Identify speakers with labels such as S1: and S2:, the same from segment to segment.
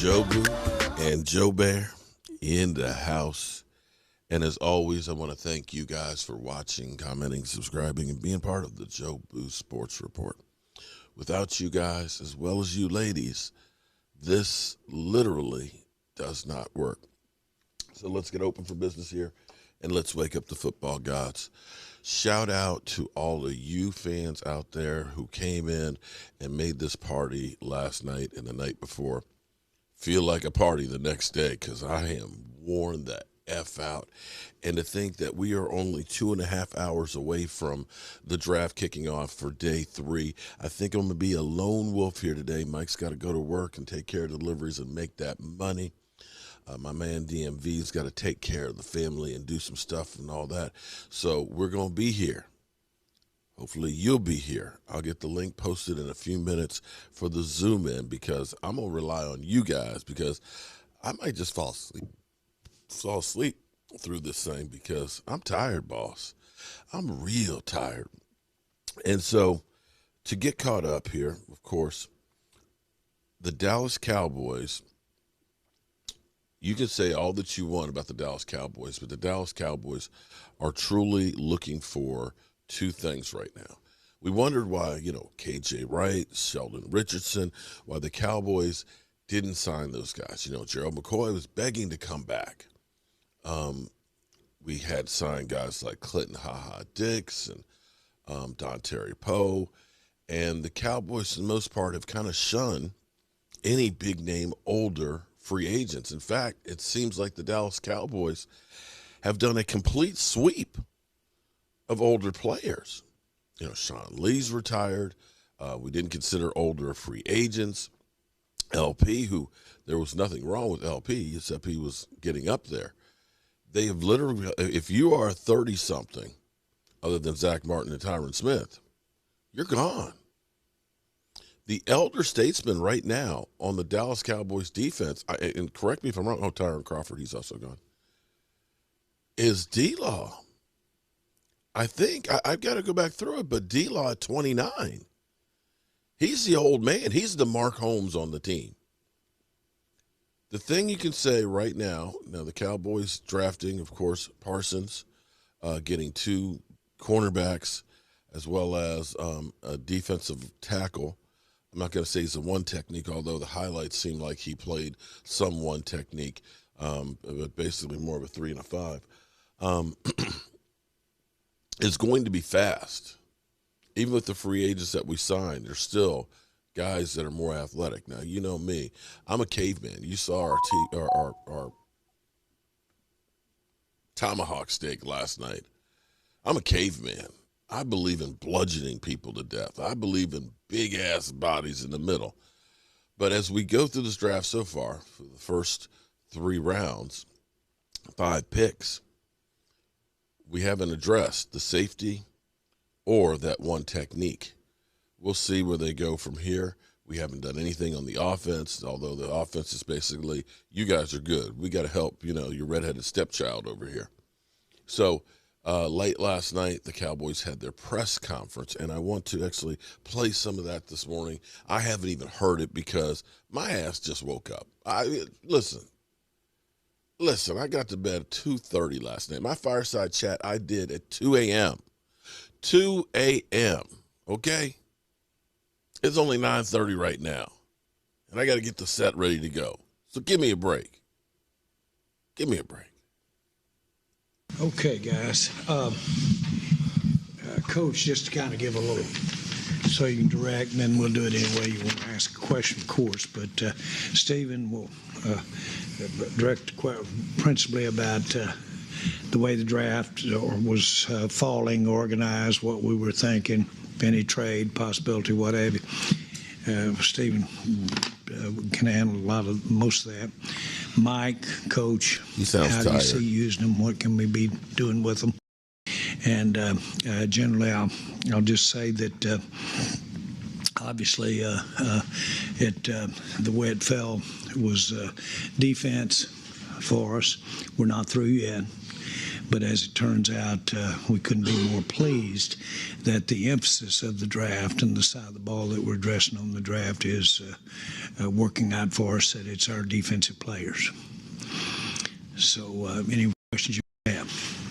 S1: Jobu and Joe Bear in the house. And as always, I want to thank you guys for watching, commenting, subscribing, and being part of the Jobu Sports Report. Without you guys, as well as you ladies, this literally does not work. So let's get open for business here, and let's wake up the football gods. Shout out to all of you fans out there who came in and made this party last night and the night before feel like a party the next day, because I am worn the F out. And to think that we are only 2.5 hours away from the draft kicking off for day 3. I think I'm going to be a lone wolf here today. Mike's got to go to work and take care of deliveries and make that money. My man DMV's got to take care of the family and do some stuff and all that. So we're going to be here. Hopefully you'll be here. I'll get the link posted in a few minutes for the Zoom in, because I'm going to rely on you guys, because I might just fall asleep through this thing, because I'm tired, boss. I'm real tired. And so to get caught up here, of course, the Dallas Cowboys, you can say all that you want about the Dallas Cowboys, but the Dallas Cowboys are truly looking for two things right now. We wondered why, KJ Wright, Sheldon Richardson, why the Cowboys didn't sign those guys. Gerald McCoy was begging to come back. We had signed guys like Clinton Ha-Ha-Dix and Don Terry Poe, and the Cowboys, for the most part, have kind of shunned any big-name, older free agents. In fact, it seems like the Dallas Cowboys have done a complete sweep of older players. Sean Lee's retired. We didn't consider older free agents. LP, who there was nothing wrong with LP, except he was getting up there. They have literally, if you are 30-something, other than Zach Martin and Tyron Smith, you're gone. The elder statesman right now on the Dallas Cowboys defense, and correct me if I'm wrong, Tyron Crawford, he's also gone, is D-Law. I think I've got to go back through it, but D-Law at 29, he's the old man. He's the Mark Holmes on the team. The thing you can say right now, the Cowboys drafting, of course, Parsons, getting 2 cornerbacks as well as a defensive tackle. I'm not going to say he's a one technique, although the highlights seem like he played some one technique, but basically more of a 3 and a 5. Is going to be fast. Even with the free agents that we signed, there's still guys that are more athletic. Now, you know me. I'm a caveman. You saw our tomahawk steak last night. I'm a caveman. I believe in bludgeoning people to death. I believe in big-ass bodies in the middle. But as we go through this draft so far, for the first 3 rounds, 5 picks, we haven't addressed the safety or that one technique. We'll see where they go from here. We haven't done anything on the offense, although the offense is basically, you guys are good. We got to help, your redheaded stepchild over here. So late last night, the Cowboys had their press conference, and I want to actually play some of that this morning. I haven't even heard it because my ass just woke up. Listen, I got to bed at 2:30 last night. My fireside chat I did at 2 a.m. 2 a.m., okay? It's only 9:30 right now, and I got to get the set ready to go. So give me a break. Give me a break.
S2: Okay, guys. Coach, just to kind of give a little, so you can direct, and then we'll do it any way you want to ask a question, of course. But Stephen will direct principally about the way the draft was falling, organized, what we were thinking, any trade possibility, whatever. Stephen can handle most of that. Mike, Coach,
S1: he sounds
S2: how
S1: tired.
S2: Do you see using them? What can we be doing with them? And generally, I'll just say that obviously the way it fell was defense for us. We're not through yet. But as it turns out, we couldn't be more pleased that the emphasis of the draft and the side of the ball that we're addressing on the draft is working out for us, that it's our defensive players. So any questions you have?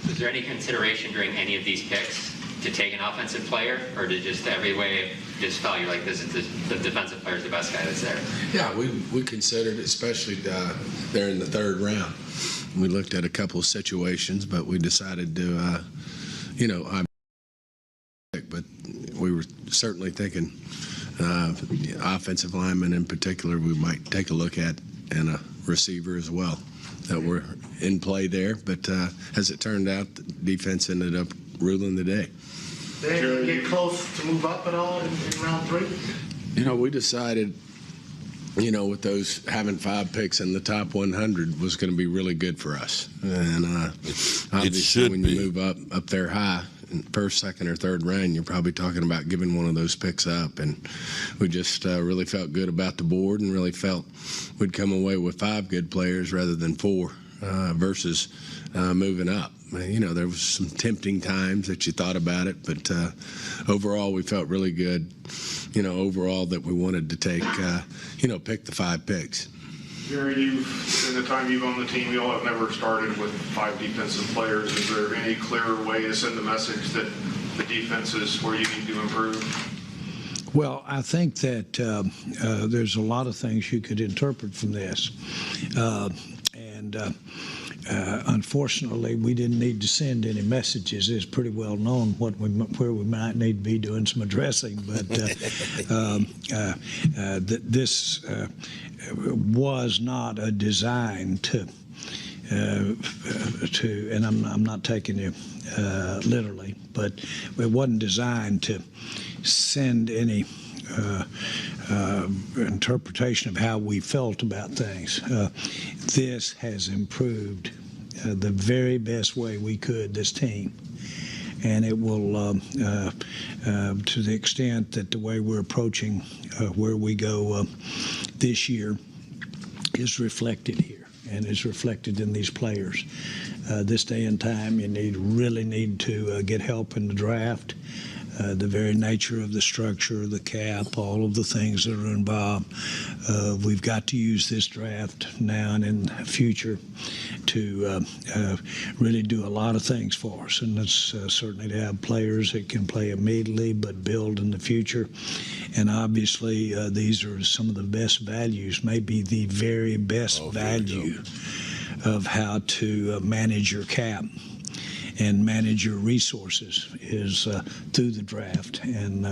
S3: Was there any consideration during any of these picks to take an offensive player, or did just every way just felt you're like, this is the defensive player is the best guy that's there?
S4: Yeah, we considered it, especially there in the third round. We looked at a couple of situations, but we decided to, but we were certainly thinking offensive lineman in particular we might take a look at, and a receiver as well that were in play there. But as it turned out, the defense ended up ruling the day.
S5: Did they get close to move up at all in round 3?
S4: We decided, with those having 5 picks in the top 100 was going to be really good for us. And obviously when you move up there high in first, second, or third round, you're probably talking about giving one of those picks up. And we just really felt good about the board and really felt we'd come away with 5 good players rather than 4 versus moving up. There was some tempting times that you thought about it, but overall we felt really good, overall that we wanted to take, pick the 5 picks.
S6: Jerry, in the time you've owned the team, you all have never started with 5 defensive players. Is there any clearer way to send the message that the defense is where you need to improve?
S2: Well, I think that there's a lot of things you could interpret from this. Unfortunately, we didn't need to send any messages. It's pretty well known where we might need to be doing some addressing. But this was not a design to, and I'm not taking it literally, but it wasn't designed to send any interpretation of how we felt about things. This has improved the very best way we could, this team. And it will, to the extent that the way we're approaching where we go this year is reflected here and is reflected in these players. This day and time, you really need to get help in the draft. The very nature of the structure, the cap, all of the things that are involved. We've got to use this draft now and in the future to really do a lot of things for us. And that's certainly to have players that can play immediately but build in the future. And obviously, these are some of the best values, maybe the very best value of how to manage your cap and manage your resources is through the draft, and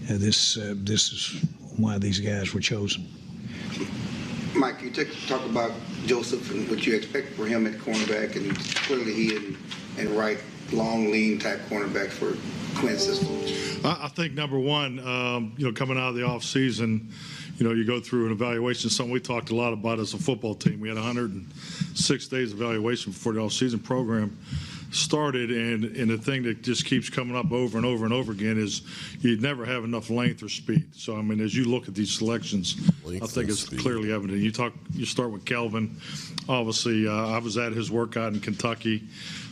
S2: this is why these guys were chosen.
S7: Mike, you talk about Joseph and what you expect for him at cornerback, and clearly he and Wright, long, lean type cornerback for Quinn's system.
S6: I think number one, coming out of the off season, you go through an evaluation, something we talked a lot about as a football team. We had 106 days evaluation before the off season program started, and the thing that just keeps coming up over and over and over again is you never have enough length or speed. So I mean, as you look at these selections, I think it's clearly evident. You start with Calvin. Obviously, I was at his workout in Kentucky.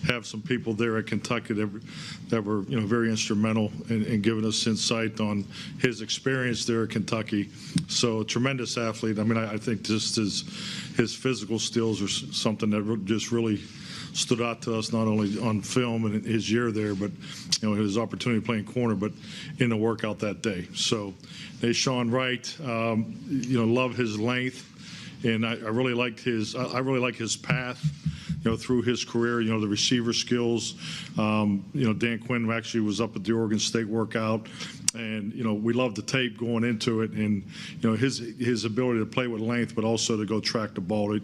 S6: Have some people there at Kentucky that were very instrumental in giving us insight on his experience there at Kentucky. So a tremendous athlete. I mean, I think just his physical skills are something that just really stood out to us, not only on film and his year there, but his opportunity playing corner, but in the workout that day. So Deshaun Wright, love his length, and I really liked his path through his career, the receiver skills. Dan Quinn actually was up at the Oregon State workout, and we loved the tape going into it, and his ability to play with length, but also to go track the ball.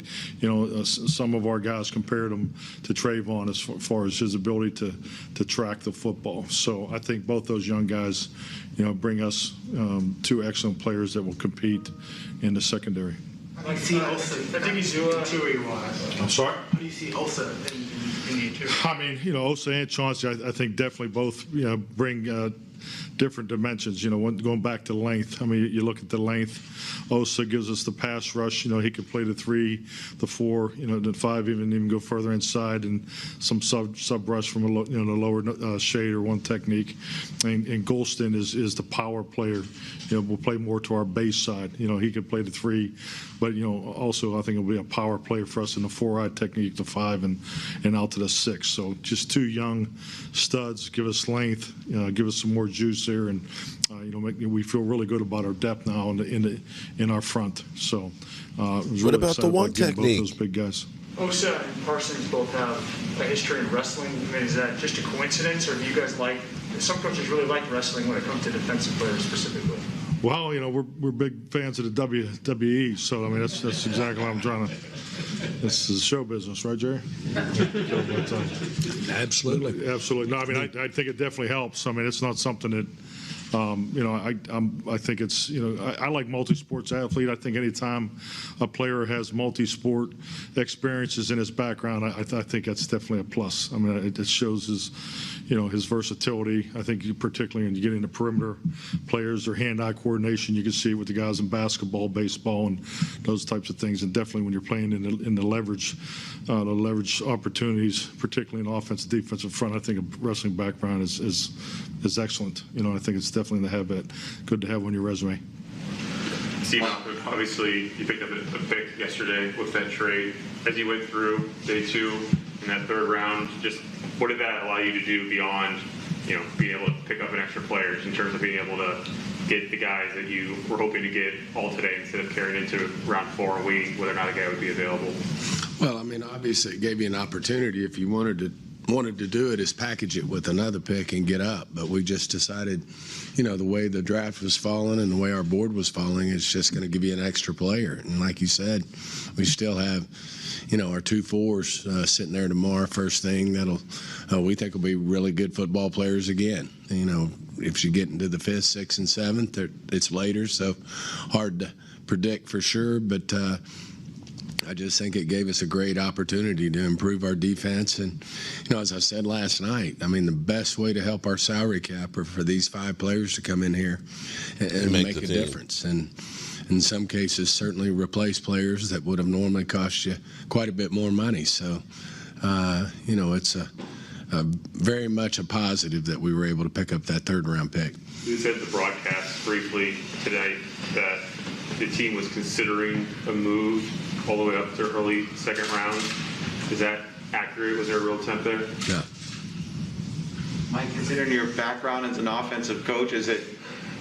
S6: Some of our guys compared him to Trayvon as far as his ability to track the football. So I think both those young guys, bring us 2 excellent players that will compete in the secondary.
S5: How do you see Osa? I think he's interior-wise.
S6: I'm sorry?
S5: How do you see Osa in the interior?
S6: I mean, Osa and Chauncey, I think definitely both bring different dimensions. Going back to length. I mean, you look at the length. Osa gives us the pass rush. He could play the 3, the 4, the 5, even go further inside, and some sub rush from the lower shade or one technique. And Golston is the power player. Will play more to our base side. He could play the 3, but also I think it'll be a power player for us in the 4-eye technique, the 5, and out to the 6. So just 2 young studs, give us length, give us some more juice there, and we feel really good about our depth now in our front. So
S1: what about the one technique?
S6: Both those big guys.
S8: Osa and Parsons both have a history in wrestling. I mean, is that just a coincidence, or do you guys some coaches really like wrestling when it comes to defensive players specifically?
S6: Well, we're big fans of the WWE, so I mean that's exactly what I'm trying to. This is show business, right, Jerry?
S2: Absolutely.
S6: Absolutely. No, I mean I think it definitely helps. I mean it's not something that. I think it's, I like multi-sports athlete. I think anytime a player has multi-sport experiences in his background, I think that's definitely a plus. I mean, it shows his versatility. I think particularly when you get into perimeter players, their hand-eye coordination, you can see it with the guys in basketball, baseball, and those types of things. And definitely when you're playing in the leverage opportunities, particularly in offensive, defensive front, I think a wrestling background is excellent. I think it's definitely good to have on your resume.
S9: Steve, obviously you picked up a pick yesterday with that trade. As you went through day 2 in that 3rd round, just what did that allow you to do beyond, being able to pick up an extra player in terms of being able to get the guys that you were hoping to get all today instead of carrying into round 4 and waiting whether or not a guy would be available?
S4: Well, I mean, obviously it gave you an opportunity if you wanted to do it is package it with another pick and get up. But we just decided, the way the draft was falling and the way our board was falling, it's just going to give you an extra player. And like you said, we still have, our 2 4s sitting there tomorrow, first thing that'll, we think will be really good football players again. If you get into the 5th, 6th, and 7th, it's later, so hard to predict for sure. But I just think it gave us a great opportunity to improve our defense. And, as I said last night, I mean, the best way to help our salary cap are for these 5 players to come in here and make a difference. And in some cases, certainly replace players that would have normally cost you quite a bit more money. So, it's very much a positive that we were able to pick up that 3rd round pick.
S9: You said the broadcast briefly today that the team was considering a move all the way up to early 2nd round. Is that accurate? Was there a real attempt there?
S4: Yeah.
S10: Mike, considering your background as an offensive coach, is it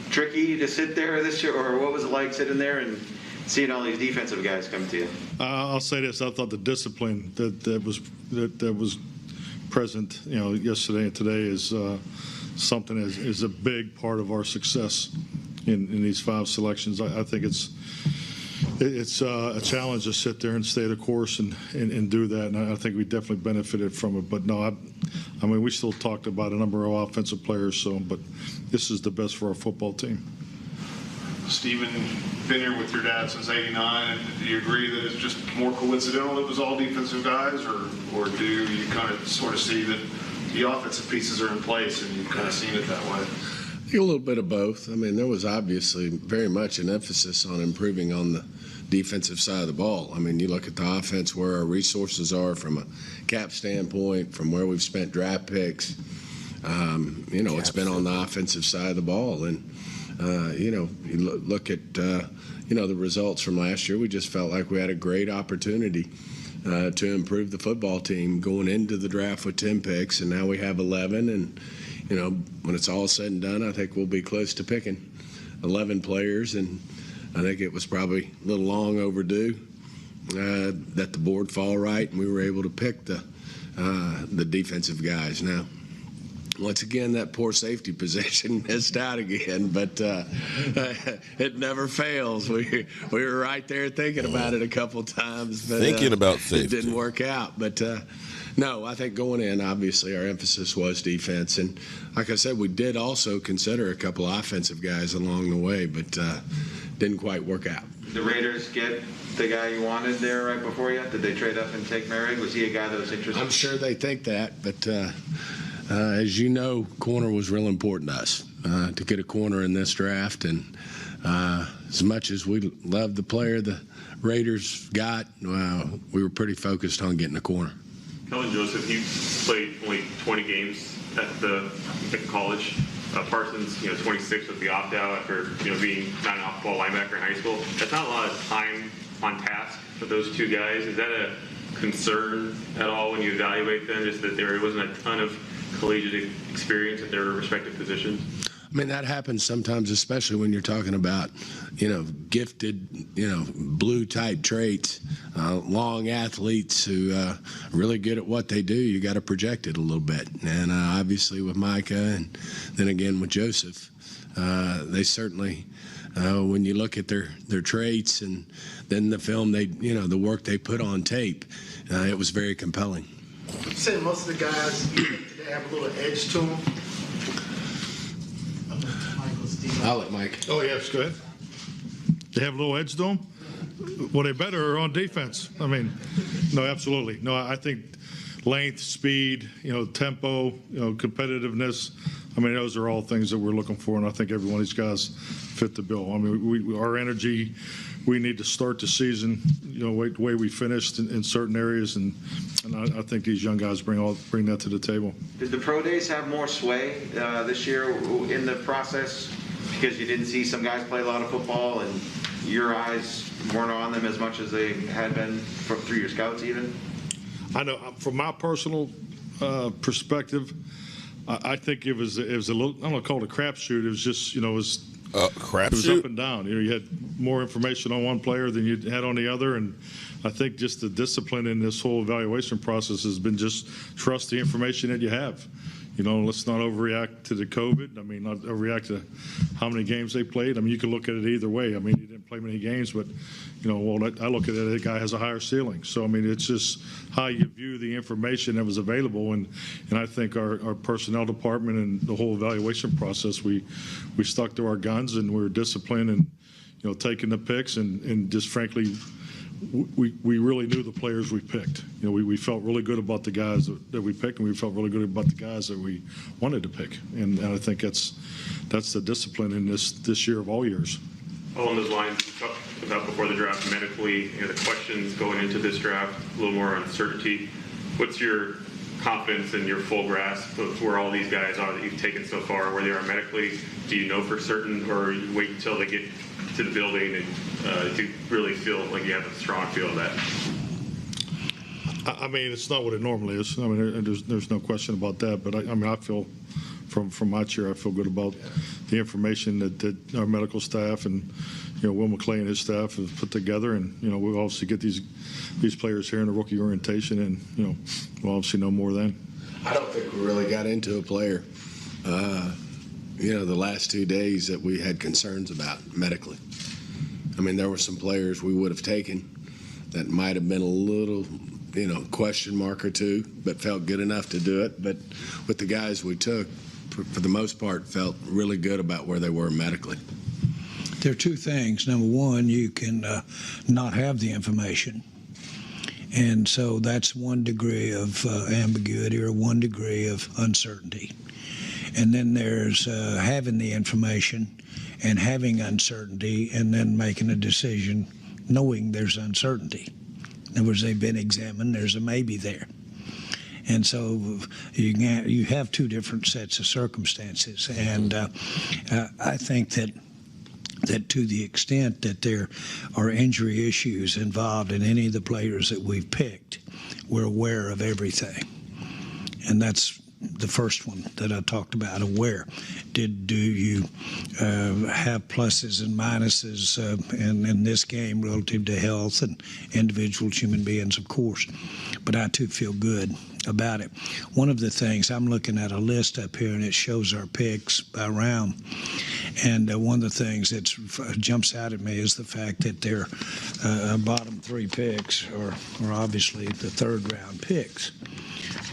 S10: tricky to sit there this year, or what was it like sitting there and seeing all these defensive guys come to you?
S6: I'll say this: I thought the discipline that was present, yesterday and today is something is a big part of our success in these 5 selections. I think it's a challenge to sit there and stay the course and do that, and I think we definitely benefited from it. But no, I mean, we still talked about a number of offensive players, but this is the best for our football team.
S11: Steven, been here with your dad since '89. Do you agree that it's just more coincidental it was all defensive guys, or do you kind of sort of see that the offensive pieces are in place and you've kind of seen it that way?
S4: A little bit of both. I mean, there was obviously very much an emphasis on improving on the defensive side of the ball. I mean, you look at the offense, where our resources are from a cap standpoint, from where we've spent draft picks. It's been on the offensive side of the ball. And, you look at, the results from last year. We just felt like we had a great opportunity to improve the football team going into the draft with 10 picks, and now we have 11. And, when it's all said and done, I think we'll be close to picking 11 players. And I think it was probably a little long overdue that the board fall right and we were able to pick the defensive guys. Now, once again, that poor safety position missed out again, but it never fails. We were right there thinking about it a couple times, but
S1: thinking about safety.
S4: It didn't work out. But no, I think going in, obviously, our emphasis was defense, and like I said, we did also consider a couple offensive guys along the way, but didn't quite work out.
S10: Did the Raiders get the guy you wanted there right before you? Did they trade up and take Merrick? Was he a guy that was interested?
S4: I'm sure they think that, but as you know, corner was real important to us. to get a corner in this draft. And as much as we love the player the Raiders got, we were pretty focused on getting a corner.
S9: Kelvin Joseph, he played only 20 games at college. Parsons, 26 with the opt-out after, being not an off-ball linebacker in high school. That's not a lot of time on task for those two guys. Is that a concern at all when you evaluate them, just that there wasn't a ton of collegiate experience at their respective positions?
S4: I mean, that happens sometimes, especially when you're talking about, gifted, blue type traits, long athletes who are really good at what they do. You got to project it a little bit. And obviously with Micah and then again with Joseph, they certainly, when you look at their traits and then the film, the work they put on tape, it was very compelling.
S5: You say most of the guys you think today have a little edge to them.
S4: I'll let Mike.
S6: Oh, yes, go ahead. They have a little edge to them? Well, they better on defense. I mean, no, absolutely. No, I think length, speed, tempo, competitiveness. I mean, those are all things that we're looking for, and I think every one of these guys fit the bill. I mean, our energy, we need to start the season, the way we finished in certain areas, and I think these young guys bring that to the table.
S10: Did the pro days have more sway this year in the process because you didn't see some guys play a lot of football and your eyes weren't on them as much as they had been through your scouts even?
S6: I know from my personal perspective, I think it was a little, I don't want to call it a crapshoot. It was just, it was up and down. You had more information on one player than you had on the other, and I think just the discipline in this whole evaluation process has been just trust the information that you have. Let's not overreact to the COVID. I mean, not overreact to how many games they played. I mean, you can look at it either way. I mean, he didn't play many games, but, I look at it, the guy has a higher ceiling. So, I mean, it's just how you view the information that was available. And I think our personnel department and the whole evaluation process, we stuck to our guns and we were disciplined and, taking the picks and just frankly, we really knew the players we picked. We felt really good about the guys that we picked, and we felt really good about the guys that we wanted to pick. And I think that's the discipline in this year of all years.
S9: Along those lines, you talked about before the draft medically, the questions going into this draft, a little more uncertainty. What's your confidence and your full grasp of where all these guys are that you've taken so far, where they are medically? Do you know for certain, or you wait until they get to the building and to really feel like you have a strong feel of that?
S6: I mean, it's not what it normally is. I mean, there's no question about that. But I feel from my chair, I feel good about the information that our medical staff and Will McClay and his staff have put together. And we obviously get these players here in the rookie orientation, and we'll obviously know more then.
S4: I don't think we really got into a player. The last 2 days that we had concerns about medically. I mean, there were some players we would have taken that might have been a little, question mark or two, but felt good enough to do it. But with the guys we took, for the most part, felt really good about where they were medically.
S2: There are two things. Number one, you can not have the information. And so that's one degree of ambiguity or one degree of uncertainty. And then there's having the information and having uncertainty and then making a decision knowing there's uncertainty. In other words, they've been examined, there's a maybe there. And so you have two different sets of circumstances. And I think that to the extent that there are injury issues involved in any of the players that we've picked, we're aware of everything. And that's the first one that I talked about, aware. Do you have pluses and minuses in this game relative to health and individuals, human beings, of course. But I, too, feel good about it. One of the things, I'm looking at a list up here, and it shows our picks by round. And one of the things that jumps out at me is the fact that their bottom three picks are obviously the third-round picks.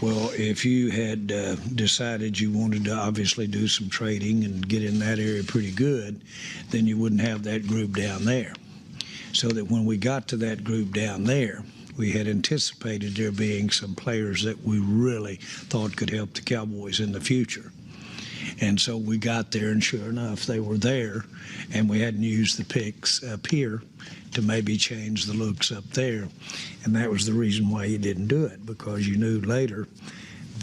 S2: Well, if you had decided you wanted to obviously do some trading and get in that area pretty good, then you wouldn't have that group down there. So that when we got to that group down there, we had anticipated there being some players that we really thought could help the Cowboys in the future. And so we got there, and sure enough, they were there, and we hadn't used the picks up here to maybe change the looks up there. And that was the reason why you didn't do it, because you knew later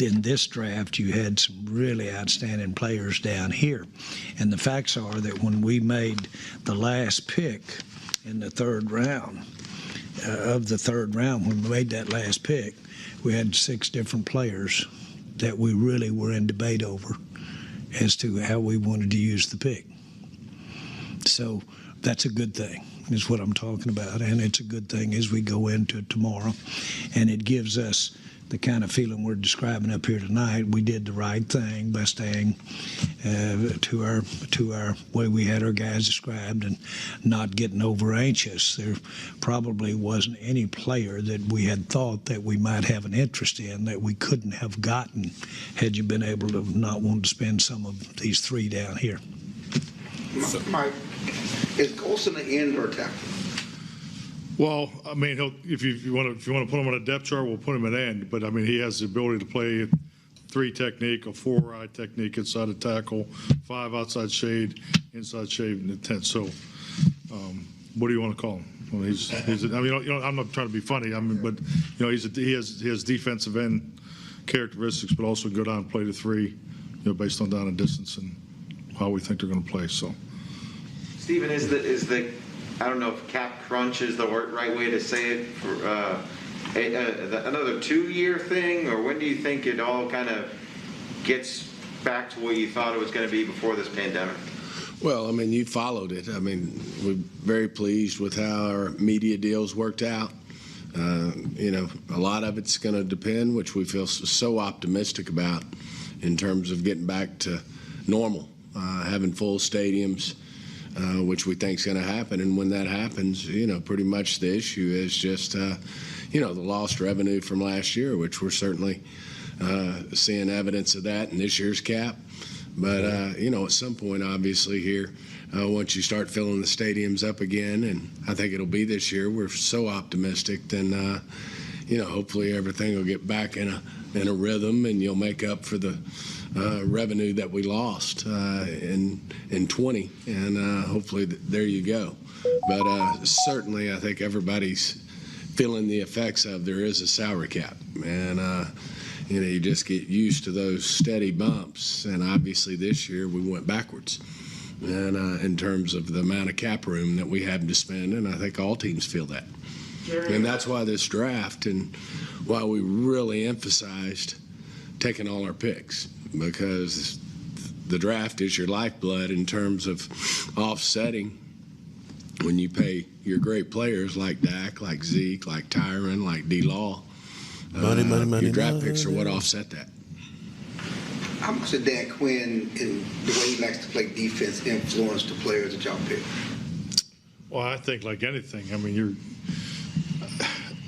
S2: in this draft you had some really outstanding players down here. And the facts are that when we made the last pick in the third round, when we made that last pick, we had 6 different players that we really were in debate over as to how we wanted to use the pick. So that's a good thing, is what I'm talking about. And it's a good thing as we go into tomorrow. And it gives us the kind of feeling we're describing up here tonight. We did the right thing by staying to our way we had our guys described and not getting over anxious. There probably wasn't any player that we had thought that we might have an interest in that we couldn't have gotten had you been able to not want to spend some of these 3 down here.
S7: Mike, is Golson an end or a tackle?
S6: Well, I mean, if you want to put him on a depth chart, we'll put him at end. But I mean, he has the ability to play 3 technique, a 4-eye technique inside a tackle, 5 outside shade, inside shade, and a 10. So, what do you want to call him? Well, he's I mean, I'm not trying to be funny. I mean, but he has defensive end characteristics, but also go down and play the 3, based on down and distance and how we think they're going to play. So,
S10: Stephen, is the I don't know if cap crunch is the right way to say it, for another 2-year thing, or when do you think it all kind of gets back to what you thought it was going to be before this pandemic?
S4: Well, I mean, you followed it. I mean, we're very pleased with how our media deals worked out. A lot of it's going to depend, which we feel so optimistic about in terms of getting back to normal, having full stadiums, which we think is going to happen. And when that happens, pretty much the issue is just, the lost revenue from last year, which we're certainly seeing evidence of that in this year's cap. But, at some point, obviously, here, once you start filling the stadiums up again, and I think it'll be this year, we're so optimistic, then, hopefully everything will get back in a rhythm, and you'll make up for the revenue that we lost in 20, and hopefully there you go. But certainly I think everybody's feeling the effects of there is a salary cap, and you just get used to those steady bumps, and obviously this year we went backwards, and in terms of the amount of cap room that we have to spend, and I think all teams feel that. And that's why this draft, and why we really emphasized taking all our picks, because the draft is your lifeblood in terms of offsetting when you pay your great players like Dak, like Zeke, like Tyron, like D-Law. Your draft picks are what offset that.
S7: How much did Dan Quinn and the way he likes to play defense influence the players that y'all pick?
S6: Well, I think like anything, I mean,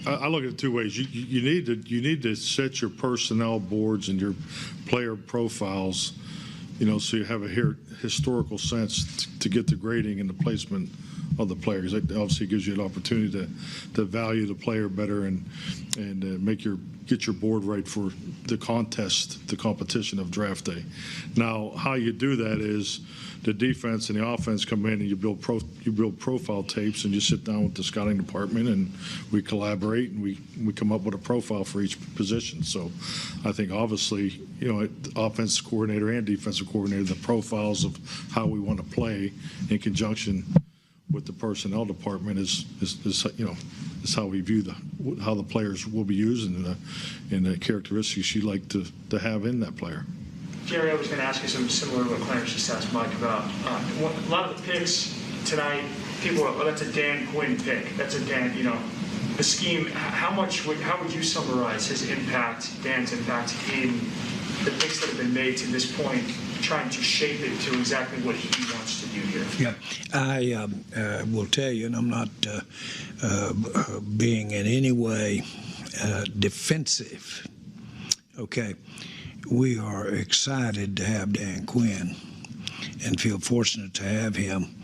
S6: I look at it 2 ways. You need to set your personnel boards and your player profiles, so you have a historical sense to get the grading and the placement of the players. That obviously gives you an opportunity to value the player better and get your board right for the competition of draft day. Now, how you do that is the defense and the offense come in and you build profile tapes, and you sit down with the scouting department and we collaborate and we come up with a profile for each position. So I think obviously, offensive coordinator and defensive coordinator, the profiles of how we want to play in conjunction with the personnel department is how we view how the players will be used and the characteristics you like to have in that player.
S8: Jerry, I was going to ask you something similar to what Clarence just asked Mike about. A lot of the picks tonight, people are, that's a Dan Quinn pick. That's a Dan, the scheme. How would you summarize Dan's impact in the picks that have been made to this point, trying to shape it to exactly what he wants to do here?
S2: Yeah, I will tell you, and I'm not being in any way defensive. Okay, we are excited to have Dan Quinn and feel fortunate to have him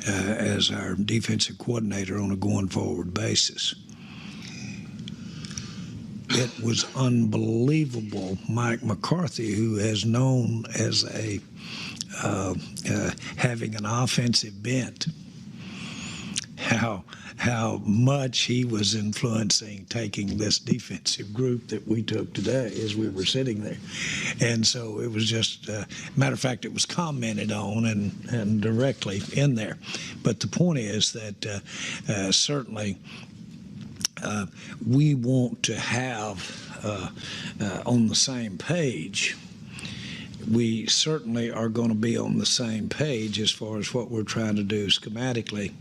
S2: as our defensive coordinator on a going forward basis. it was unbelievable. Mike McCarthy, who is known as having an offensive bent, how much he was influencing taking this defensive group that we took today as we were sitting there. And so it was just, matter of fact, it was commented on and directly in there. But the point is that certainly we want to have on the same page. We certainly are going to be on the same page as far as what we're trying to do schematically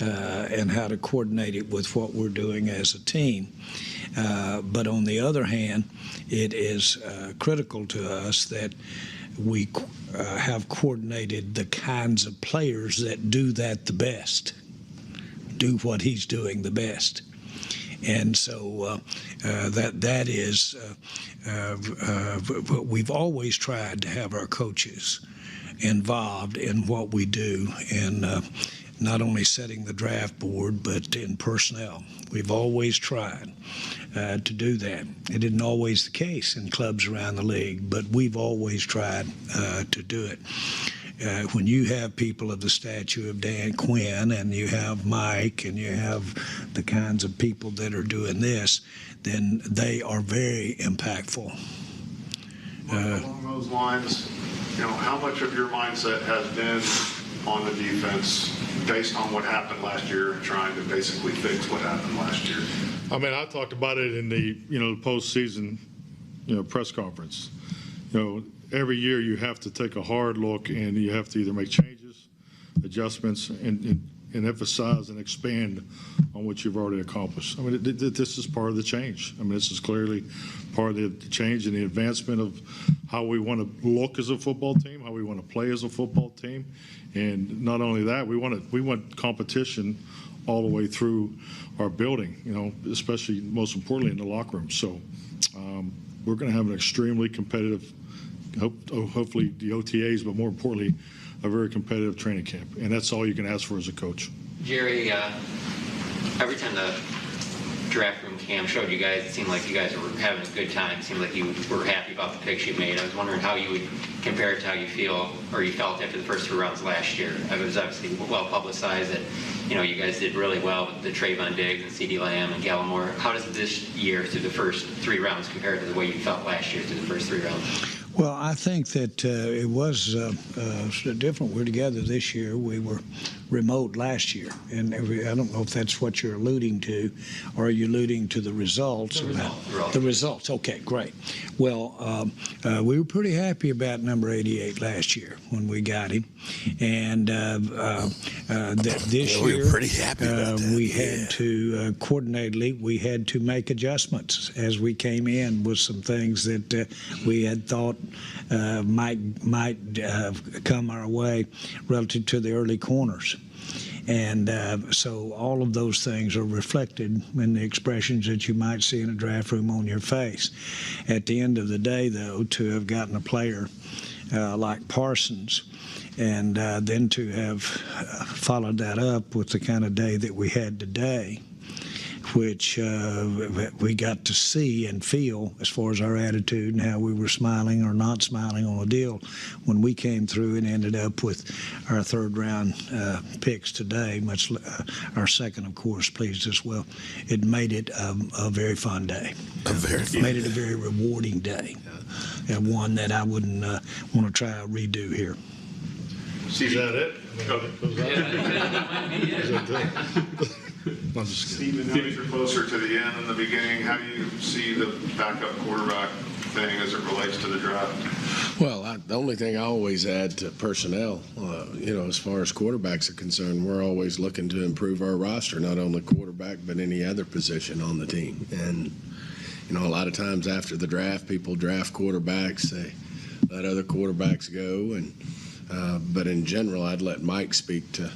S2: and how to coordinate it with what we're doing as a team. But on the other hand, it is critical to us that we have coordinated the kinds of players that do that the best, do what he's doing the best. And so that is we've always tried to have our coaches involved in what we do, and not only setting the draft board, but in personnel. We've always tried to do that. It isn't always the case in clubs around the league, but we've always tried to do it. When you have people of the stature of Dan Quinn, and you have Mike, and you have the kinds of people that are doing this, then they are very impactful.
S11: Along those lines, how much of your mindset has been on the defense based on what happened last year and trying to basically fix what happened last year?
S6: I mean, I talked about it in the postseason press conference. Every year you have to take a hard look, and you have to either make changes, adjustments, and emphasize and expand on what you've already accomplished. I mean, this is part of the change. I mean, this is clearly part of the change and the advancement of how we want to look as a football team, how we want to play as a football team. And not only that, we want competition all the way through our building, especially most importantly in the locker room. So we're going to have an extremely competitive, hopefully the OTAs, but more importantly, a very competitive training camp. And that's all you can ask for as a coach.
S3: Jerry, every time the draft room cam showed you guys, it seemed like you guys were having a good time. It seemed like you were happy about the picks you made. I was wondering how you would compare it to how you feel or you felt after the first 2 rounds last year. It was obviously well publicized that you guys did really well with the Trayvon Diggs and CeeDee Lamb and Gallimore. How does this year through the first 3 rounds compare to the way you felt last year through the first 3 rounds?
S2: Well, I think that it was different. We're together this year. We were remote last year, and I don't know if that's what you're alluding to, or are you alluding to the results? The results. Okay, great. Well, we were pretty happy about number 88 last year when we got him, and this year
S1: we were pretty happy about that.
S2: We had to coordinately. We had to make adjustments as we came in with some things that we had thought might come our way relative to the early corners. And so all of those things are reflected in the expressions that you might see in a draft room on your face. At the end of the day, though, to have gotten a player like Parsons and then to have followed that up with the kind of day that we had today, which we got to see and feel as far as our attitude and how we were smiling or not smiling on a deal when we came through and ended up with our 3rd round picks today, our second, of course, pleased as well. It made it a very fun day. Made it a very rewarding day, and one that I wouldn't want to try to redo here.
S6: Is that it?
S11: Stephen, now that you're closer to the end and the beginning, how do you see the backup quarterback thing as it relates to the draft?
S4: Well, the only thing I always add to personnel, as far as quarterbacks are concerned, we're always looking to improve our roster, not only quarterback, but any other position on the team. And, a lot of times after the draft, people draft quarterbacks, they let other quarterbacks go. But in general, I'd let Mike speak to,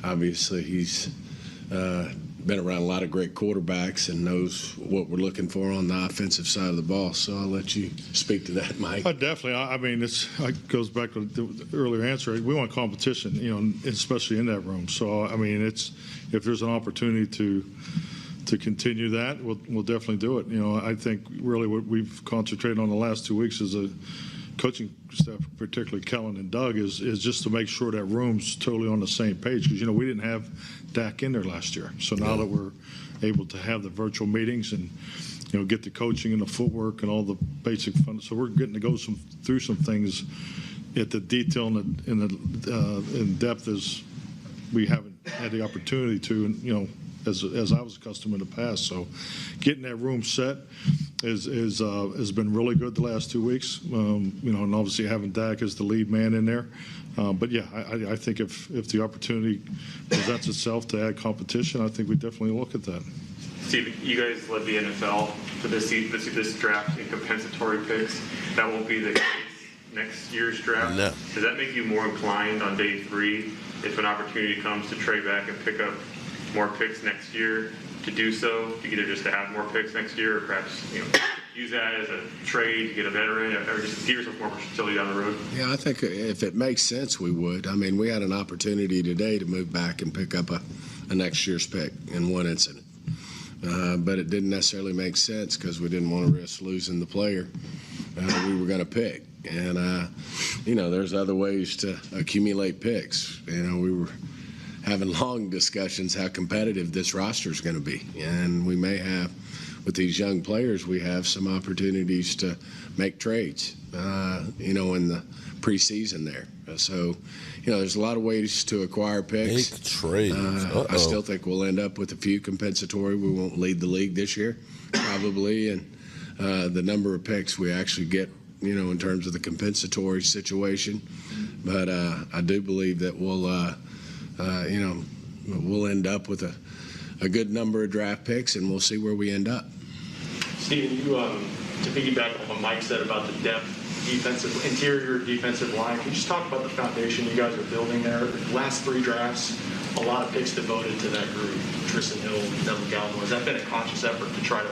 S4: obviously, he's been around a lot of great quarterbacks and knows what we're looking for on the offensive side of the ball. So I'll let you speak to that, Mike.
S6: Definitely. I mean, it goes back to the earlier answer. We want competition, especially in that room. So, I mean, if there's an opportunity to to continue that, we'll definitely do it. I think really what we've concentrated on the last 2 weeks is a coaching staff, particularly Kellen and Doug, is just to make sure that room's totally on the same page, because we didn't have Dak in there last year. So now that we're able to have the virtual meetings and get the coaching and the footwork and all the basic fun, so we're getting to go through some things at the detail and in depth as we haven't had the opportunity to, and as I was accustomed in the past. So getting that room set has been really good the last 2 weeks. And obviously having Dak as the lead man in there. But yeah, I think if the opportunity presents itself to add competition, I think we definitely look at that.
S9: Steve, you guys led the NFL for this draft in compensatory picks. That won't be the case next year's draft.
S1: No.
S9: Does that make you more inclined on day 3 if an opportunity comes to trade back and pick up more picks next year to do so, to either just to have more picks next year or perhaps use that as a trade to get a veteran or just give yourself more versatility down the road?
S4: Yeah, I think if it makes sense, we would. I mean, we had an opportunity today to move back and pick up a next year's pick in one incident. But it didn't necessarily make sense because we didn't want to risk losing the player we were going to pick. And, there's other ways to accumulate picks. We were having long discussions how competitive this roster is going to be. And we may have, with these young players, we have some opportunities to make trades, in the preseason there. So, there's a lot of ways to acquire picks.
S1: Make trades.
S4: I still think we'll end up with a few compensatory. We won't lead the league this year, probably. And the number of picks we actually get, in terms of the compensatory situation. But I do believe that we'll end up with a good number of draft picks, and we'll see where we end up.
S8: Steven, to piggyback on what Mike said about the depth, interior defensive line, can you just talk about the foundation you guys are building there? The last 3 drafts, a lot of picks devoted to that group, Tristan Hill, Neville Gallimore. Has that been a conscious effort to try to?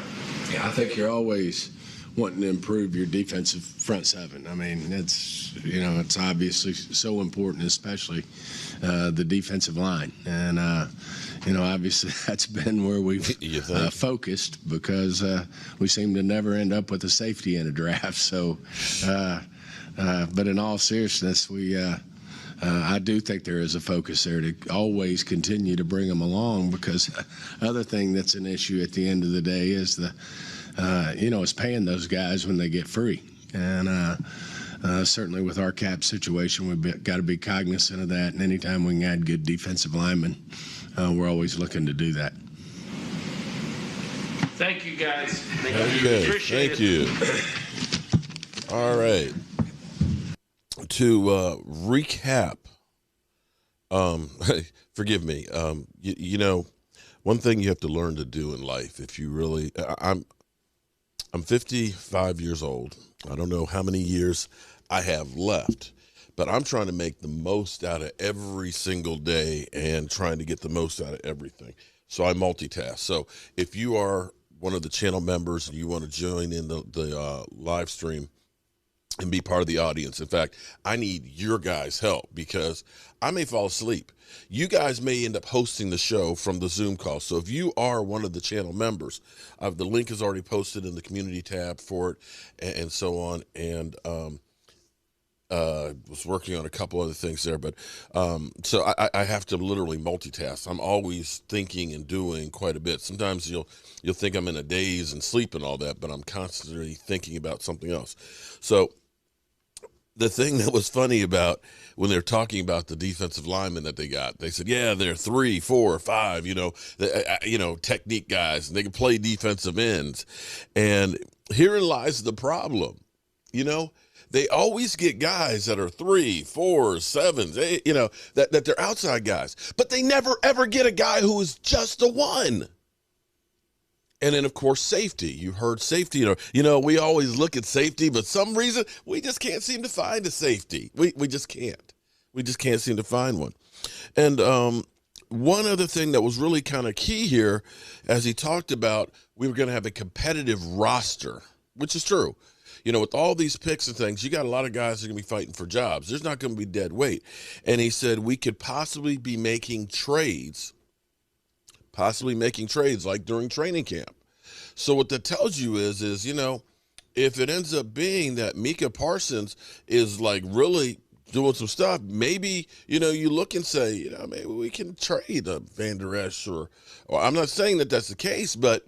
S4: Yeah, I think you're always wanting to improve your defensive front seven. I mean, it's obviously so important, especially the defensive line. And, obviously that's been where we've focused because we seem to never end up with a safety in a draft. So, but in all seriousness, I do think there is a focus there to always continue to bring them along, because other thing that's an issue at the end of the day is is paying those guys when they get free. And certainly with our cap situation, we've got to be cognizant of that. And anytime we can add good defensive linemen, we're always looking to do that.
S12: Thank you, guys.
S1: Okay,
S12: Appreciate
S1: thank you. All right. To recap, forgive me. One thing you have to learn to do in life, if you really, I'm 55 years old. I don't know how many years I have left, but I'm trying to make the most out of every single day and trying to get the most out of everything. So I multitask. So if you are one of the channel members and you want to join in the live stream and be part of the audience. In fact, I need your guys' help because I may fall asleep. You guys may end up hosting the show from the Zoom call. So if you are one of the channel members, the link is already posted in the community tab for it and so on. And was working on a couple other things there, but so I have to literally multitask. I'm always thinking and doing quite a bit. Sometimes you'll think I'm in a daze and sleep and all that, but I'm constantly thinking about something else. So the thing that was funny about when they're talking about the defensive linemen that they got, they said, yeah, they're 3, 4, 5, technique guys, and they can play defensive ends. And herein lies the problem. They always get guys that are 3, 4, 7s, 8, that they're outside guys, but they never ever get a guy who is just a 1. And then, of course, safety. You heard safety. We always look at safety, but some reason we just can't seem to find a safety. We just can't. We just can't seem to find one. And one other thing that was really kind of key here, as he talked about, we were going to have a competitive roster, which is true. With all these picks and things, you got a lot of guys that are going to be fighting for jobs. There's not going to be dead weight. And he said we could possibly be making trades possibly making trades like during training camp. So what that tells you is, if it ends up being that Micah Parsons is like really doing some stuff, maybe, you look and say, maybe we can trade Van Der Esch or I'm not saying that that's the case, but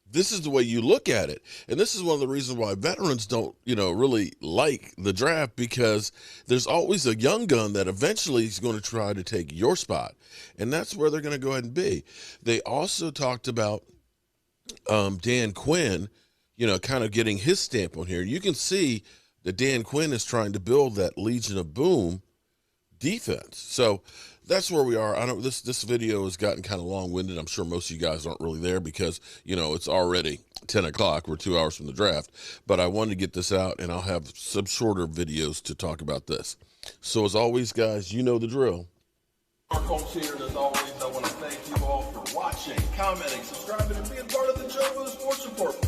S1: this is the way you look at it. And this is one of the reasons why veterans don't, really like the draft, because there's always a young gun that eventually is going to try to take your spot. And that's where they're going to go ahead and be. They also talked about Dan Quinn, kind of getting his stamp on here. You can see that Dan Quinn is trying to build that Legion of Boom defense. So that's where we are. I don't. This video has gotten kind of long-winded. I'm sure most of you guys aren't really there because it's already 10 o'clock. We're 2 hours from the draft. But I wanted to get this out, and I'll have some shorter videos to talk about this. So as always, guys, you know the drill.
S12: Our coach here, and as always, I want to thank you all for watching, commenting, subscribing, and being part of the Joe Boo Sports Report.